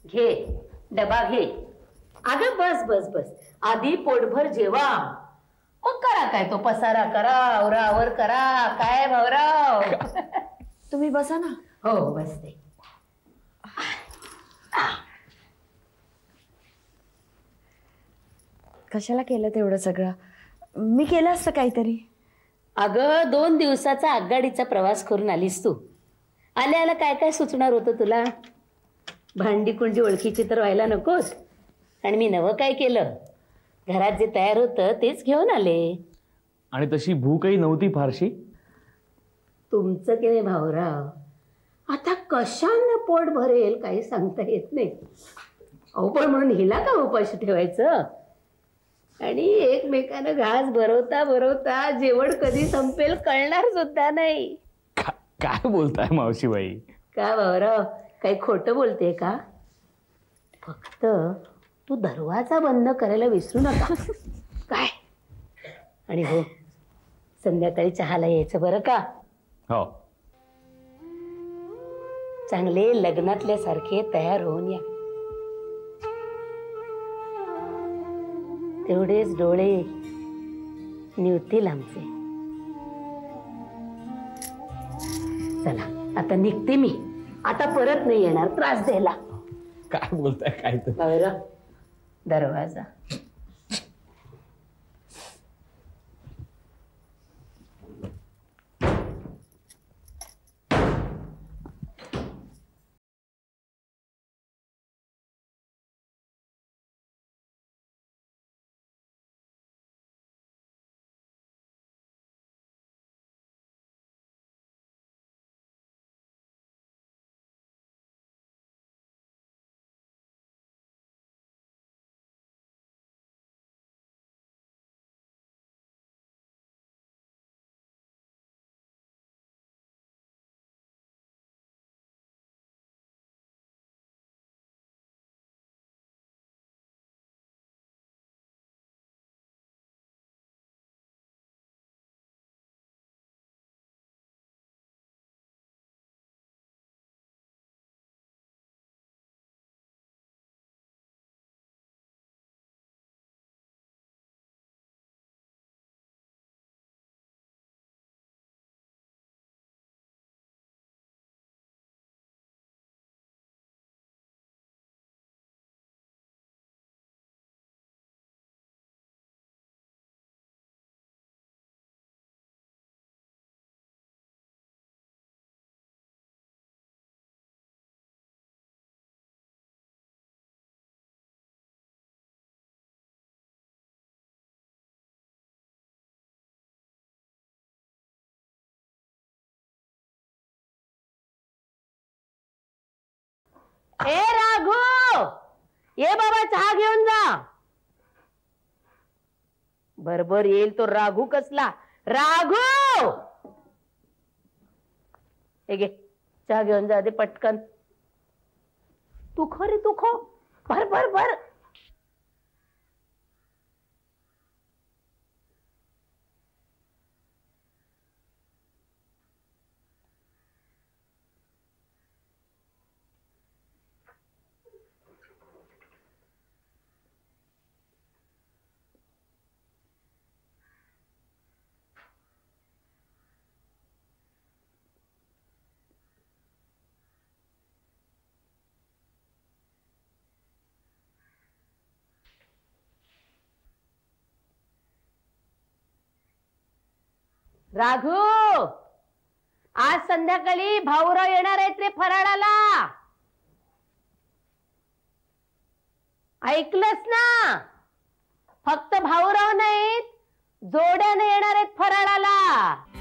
घे डबा घे. अगं बस बस बस, आधी पोटभर जेवा, मग करा काय तो पसारा करा, आवरावर करा. काय भाऊराव? तुम्ही बसा ना. हो बसते. कशाला केलं तेवढं सगळं? मी केलं असतं काहीतरी. अगं 2 दिवसाचा आगगाडीचा प्रवास करून आलीस तू. आल्या आल्या काय काय सुचणार होतं तुला? भांडी कुंडी ओळखीची तर व्हायला नकोस. आणि मी नवं काय केलं, घरात जे तयार होतं तेच घेऊन आले. आणि तशी भूकही नव्हती फारशी. तुमचं की नाही भाऊराव, आता कशानं पोट भरेल काही सांगता येत नाही. अहो पण म्हणून हिला का उपाशी ठेवायचं? आणि एकमेकानं घास भरवता भरवता जेवण कधी संपेल कळणार सुद्धा नाही. काय बोलताय मावशीबाई? का भाऊराव, काही खोटं बोलते का? फक्त तू दरवाजा बंद करायला विसरू नका. काय? आणि हो, संध्याकाळी चहाला यायचं बरं का? हो. चांगले लग्नातल्या सारखे तयार होऊन या. तेवढेच डोळे निवतील आमचे. चला आता निघते मी. आता परत नाही येणार त्रास द्यायला. काय बोलताय? काय तर बरं, दरवाजा. ए राघू, ये बाबा चहा घेऊन जा. बरोबर येईल तो राघू. कसला राघू? हे घे चहा घेऊन जा दे पटकन. तू खो रे, तू खो. भर भर भर. राघू, आज संध्याकाळी भाऊराव येणार आहेत रे फराळाला. ऐकलंस ना? फक्त भाऊराव नाहीत, जोड्याने येणार आहेत फराळाला.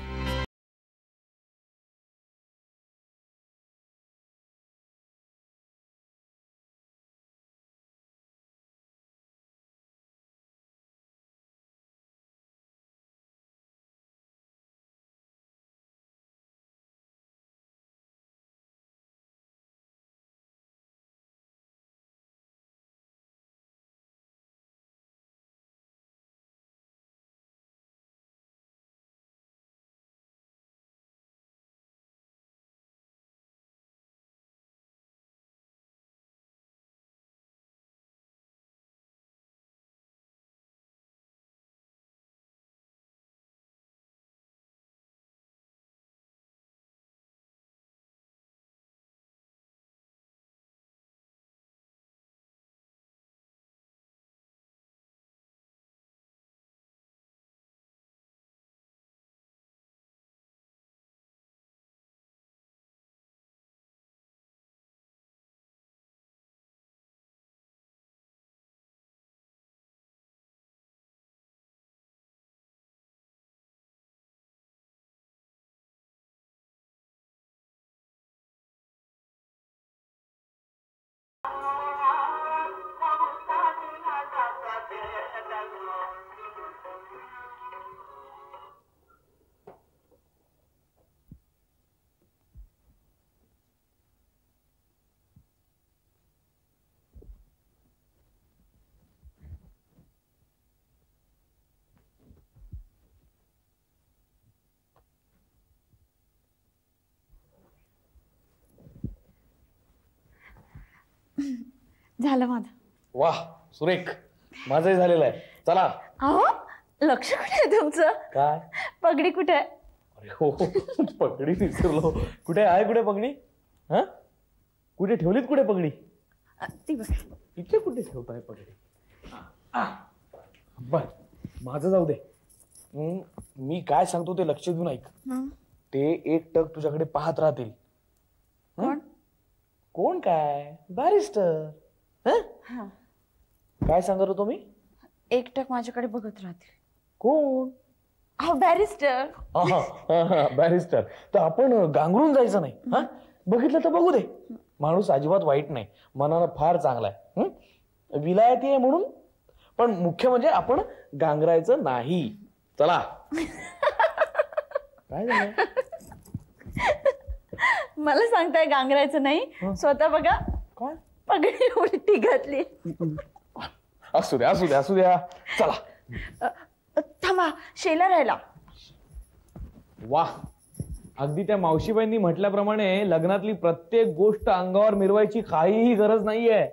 झालं माझं. वाह सुरेख, माझंही झालेलं आहे. चला. अहो लक्ष कुठे आहे तुमचं? काय? पगडी कुठे आहे? अरे हो, पगडी विसरलो. कुठे आहे? कुठे पगडी? हा, कुठे ठेवलीत? कुठे पगडी? ती बघा. इथे कुठे ठेवताय पगडी? बर, माझं जाऊ दे. मी काय सांगतो ते लक्ष देऊन ऐक. ते एकटक तुझ्याकडे पाहत राहतील. कोण? कोण काय? बॅरिस्टर. काय सांगत होतो मी? एकटक माझ्याकडे बघत राहतील. कोण? अहो बॅरिस्टर. बॅरिस्टर. तर आपण गांगरून जायचं नाही. हा, बघितलं तर बघू दे. माणूस अजिबात वाईट नाही, मनानं फार चांगला आहे. विलायती आहे म्हणून. पण मुख्य म्हणजे आपण गांगरायचं नाही. चला. काय झालं? मला सांगताय गांगरायचं नाही? स्वतः बघा. काय? पगडी उलटी घातली. असू द्या, असू द्या, असू द्या. चला. थांबा, शेला राहिला. वाह, अगदी त्या मावशीबाईंनी म्हटल्याप्रमाणे लग्नातली प्रत्येक गोष्ट अंगावर मिरवायची काहीही गरज नाहीये.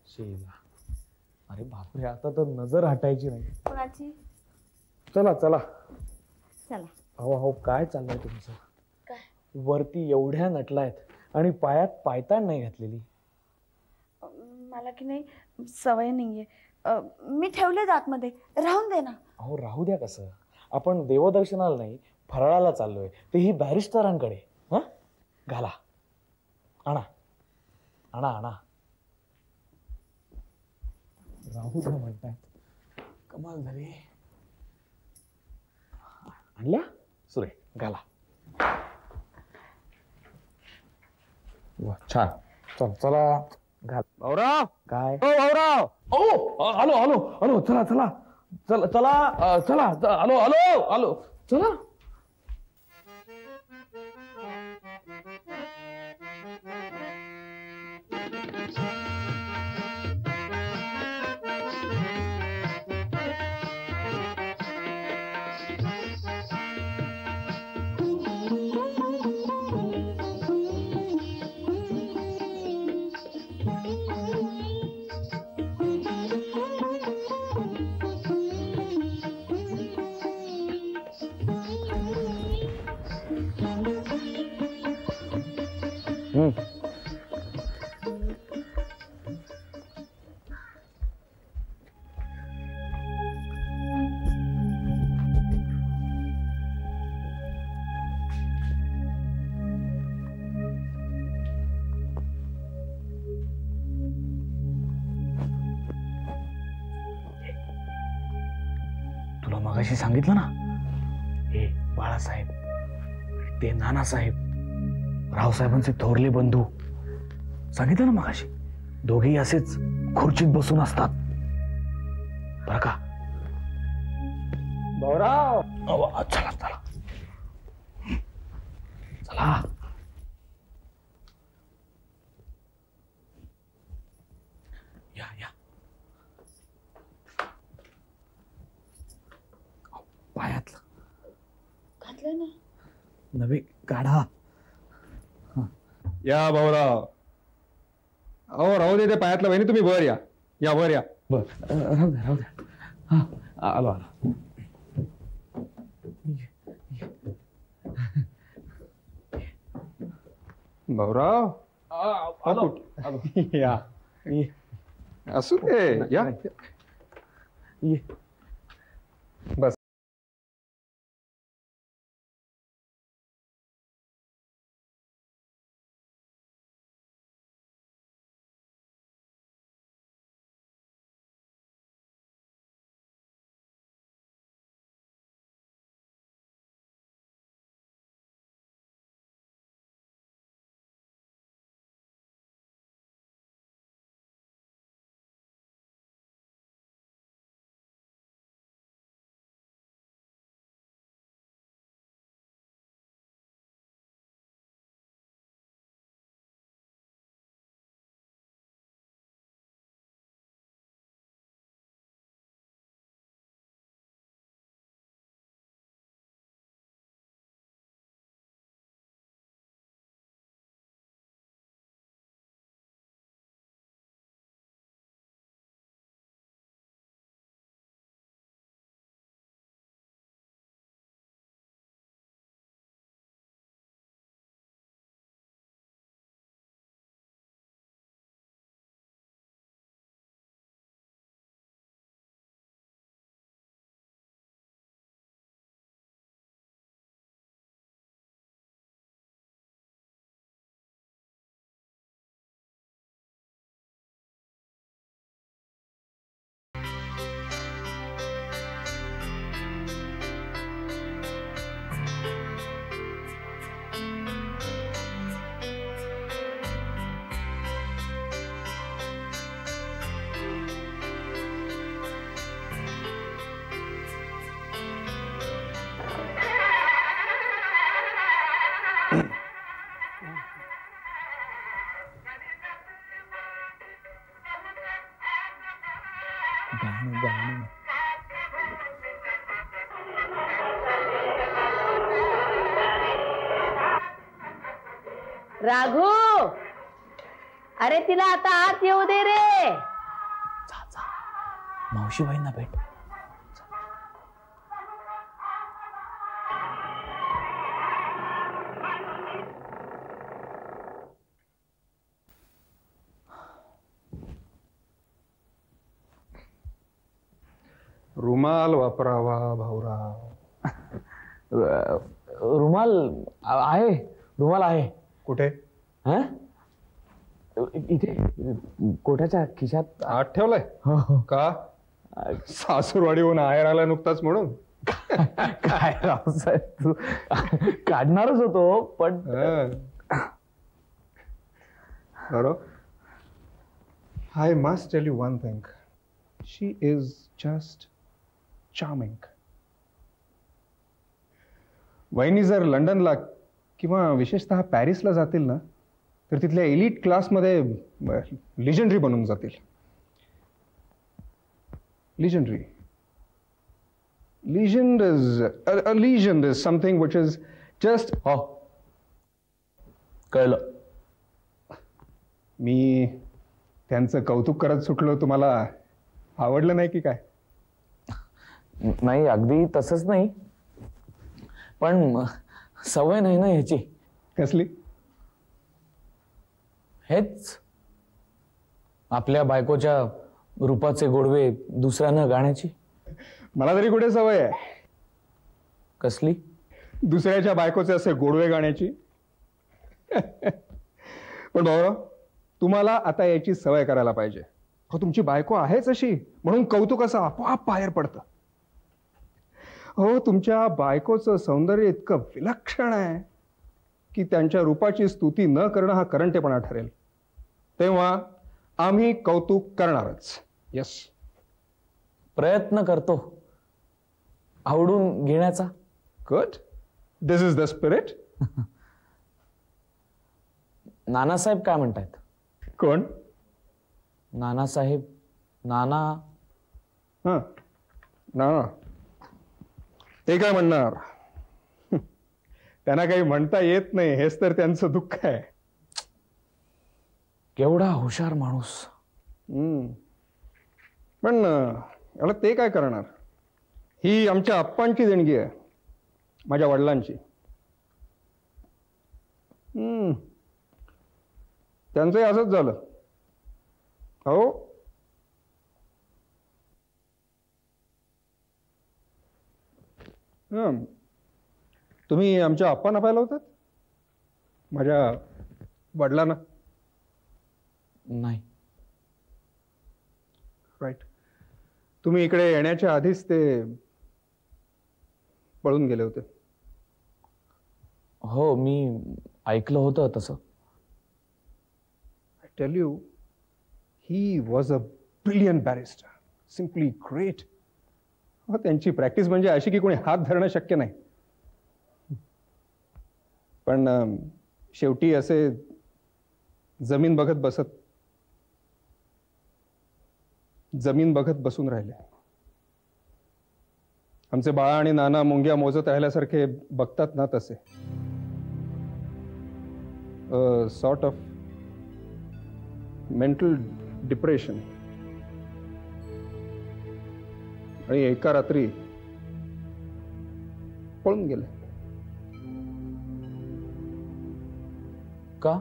शेला. अरे बापरे, आता तर नजर हटायची नाही. कोणाची? चला चला चला. अहो अहो, काय चाललंय तुमचं? काय? वरती एवढ्या नटलायत आणि पायात पायताण नाही घातलेली. मला की नाही सवय नाहीये. मी ठेवले आतमध्ये, राहून दे ना. अहो राहू द्या. कसं, आपण देवदर्शनाला नाही, फराळाला चाललोय, तेही बॅरिस्टरांकडे. हा, घाला. आणा आणा आणा. राहू द्या म्हणताय. कमाल झाली. आणल्या? सुरे, घाला. वा, छान. चल चला, घाल. भाऊराव. काय? ओ भाऊराव. ओ, आलो आलो आलो. चला चला चला चला चला. आलो आलो आलो. चला. तुला मगाशी सांगितलं ना, हे बाळासाहेब, ते नानासाहेब, रावसाहेबांचे थोरले बंधू. सांगितलं ना मगाशी, दोघेही असेच खुर्चीत बसून असतात बरं का. भाऊराव. चला चला चला. या या. पायातलं घातलं ना. नवे काढा. या भाऊराव. अहो राहू दे ते पायातलं. वहिनी तुम्ही वर या. या वर या. बर, राहू द्या राहू द्या. हा, आलो आलो. भाऊराव. आलो आलो. या. ये. असू दे. या. ये. बस. गाणं गाणं. राघू, अरे तिला आता आत येऊ दे रे. जा जा, मावशीबाईंना भेट. रुमाल वापरावा भाऊराव. रुमाल आहे, रुमाल आहे. कुठे? हा, इथे कोटाच्या खिशात. आत ठेवलाय? हो हो. का? सासूरवाडीहून आहेर आला नुकताच म्हणून? काय रावसाहेब, तू काढणारच होतो पण. I must tell you one thing. She is just charming. वहिनी जर लंडनला किंवा विशेषतः पॅरिसला जातील ना, तर तिथल्या एलिट क्लासमध्ये लिजंडरी बनून जातील. लिजंडरी. Legend is something which is just. हो, कळलं. मी त्यांचं कौतुक करत सुटलो, तुम्हाला आवडलं नाही की काय? नाही, अगदी तसंच नाही, पण सवय नाही ना ह्याची. कसली? हेच आपल्या बायकोच्या रूपाचे गोडवे दुसऱ्यांना गाण्याची. मला तरी कुठे सवय आहे कसली? दुसऱ्याच्या बायकोचे असे गोडवे गाण्याची. पण भाऊ, तुम्हाला आता याची सवय करायला पाहिजे. हो, तुमची बायको आहेच अशी म्हणून कौतुक असं आपोआप बाहेर पडतं. हो, तुमच्या बायकोचं सौंदर्य इतकं विलक्षण आहे की त्यांच्या रूपाची स्तुती न करणं हा करंटेपणा ठरेल. तेव्हा आम्ही कौतुक करणारच. यस, प्रयत्न करतो आवडून घेण्याचा. Good, this is the spirit. Nanasaheb काय म्हणतायत? कोण? नानासाहेब. नाना. हा, नाना. ते काय म्हणणार? त्यांना काही म्हणता येत नाही, हेच तर त्यांचं दुःख आहे. केवढा हुशार माणूस. पण याला ते काय करणार? ही आमच्या आप्पांची देणगी आहे, माझ्या वडिलांची. त्यांचंही असंच झालं. हो, तुम्ही आमच्या आप्पांना पाहिलं होतात? माझ्या वडिलांना? नाही. राईट. तुम्ही इकडे येण्याच्या आधीच ते पळून गेले होते. हो, मी ऐकलं होतं तसं. I tell you, he was a brilliant barrister, simply great. हो, त्यांची प्रॅक्टिस म्हणजे अशी की कोणी हात धरणं शक्य नाही. पण शेवटी असे जमीन बघत बसून राहिले. आमचे बाळा आणि नाना मुंग्या मोजत राहिल्यासारखे बघतात ना, तसे. Sort of mental depression. आणि एका रात्री पळून गेले. का?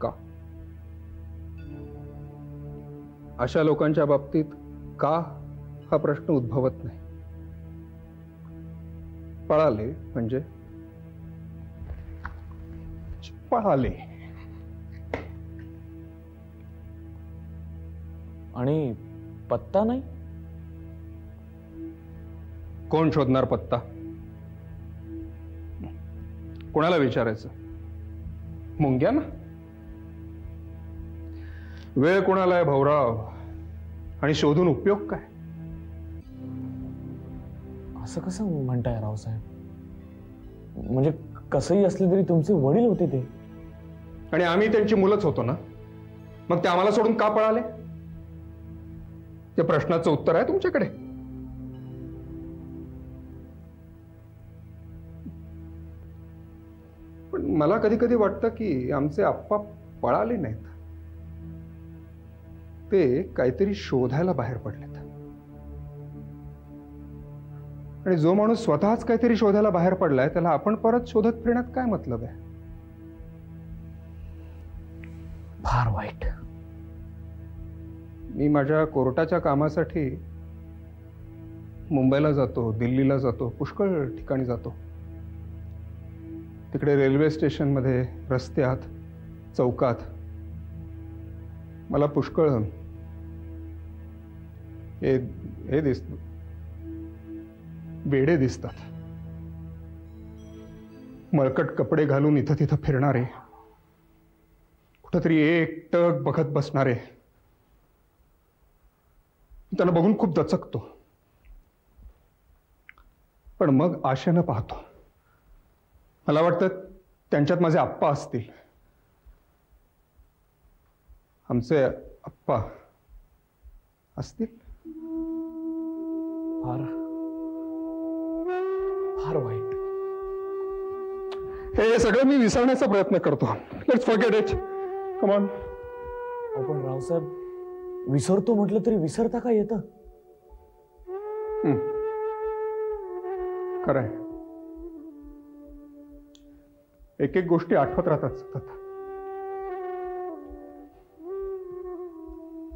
का? अशा लोकांच्या बाबतीत का हा प्रश्न उद्भवत नाही. पळाले म्हणजे पळाले. आणि पत्ता नाही? कोण शोधणार पत्ता? कोणाला विचारायचं? मुंग्या ना? वेळ कोणाला आहे भाऊराव, आणि शोधून उपयोग काय? असं कसं म्हणताय रावसाहेब? म्हणजे कसंही असले तरी तुमचे वडील होते ते. आणि आम्ही त्यांची मुलंच होतो ना, मग ते आम्हाला सोडून का पळाले? त्या प्रश्नाचं उत्तर आहे तुमच्याकडे? पण मला कधी कधी वाटतं की आमचे आप्पा पळाले नाहीत, ते काहीतरी शोधायला बाहेर पडलेत. आणि जो माणूस स्वतःच काहीतरी शोधायला बाहेर पडलाय त्याला आपण परत शोधत फिरण्यात काय मतलब आहे? फार वाईट. मी माझ्या कोर्टाच्या कामासाठी मुंबईला जातो, दिल्लीला जातो, पुष्कळ ठिकाणी जातो. तिकडे रेल्वे स्टेशनमध्ये, रस्त्यात, चौकात मला पुष्कळ हे दिसत, वेडे दिसतात. मळकट कपडे घालून इथं तिथं फिरणारे, कुठंतरी एकटक बघत बसणारे. त्यांना बघून खूप दचकतो. पण मग आशेनं पाहतो. मला वाटतं त्यांच्यात माझे आप्पा असतील. आमचे आप्पा असतील. फार फार वाईट. हे सगळं मी विसरण्याचा प्रयत्न करतो. Let's forget it. Come on. आपण रावसाहेब, विसरतो म्हटलं तरी विसरता का येतं? खरंय. एक एक गोष्टी आठवत राहतात सतत.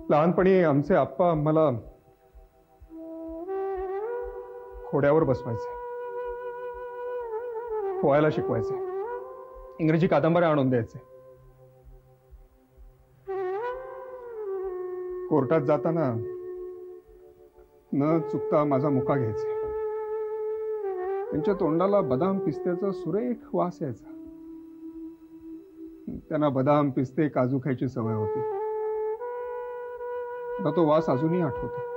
लहानपणी आमचे आप्पा मला घोड्यावर बसवायचे, पोहायला शिकवायचे, इंग्रजी कादंबऱ्या आणून द्यायचे. कोर्टात जाताना न चुकता माझा मुका घ्यायचे. त्यांच्या तोंडाला बदाम पिस्त्याचा सुरेख वास यायचा. त्यांना बदाम, पिस्ते, काजू खायची सवय होती. मला तो वास अजूनही आठवतो.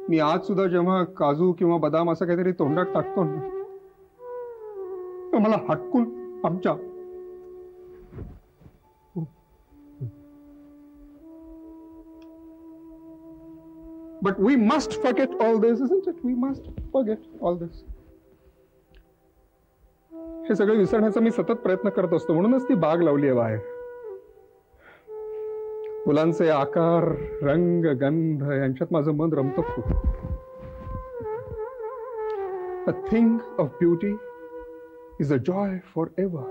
मी आज सुद्धा जेव्हा काजू किंवा बदाम असं काहीतरी तोंडात टाकतो ना, तर मला हटकून आमच्या But we must forget all this, isn't it? We must forget all this. हे सगळं विसरण्याचा मी सतत प्रयत्न करत असतो. म्हणूनच ती बाग लावली आहे बाहेर. फुलांचे आकार, रंग, गंध यांच्यात माझं मन रमतं खूप. A thing of beauty is a joy forever.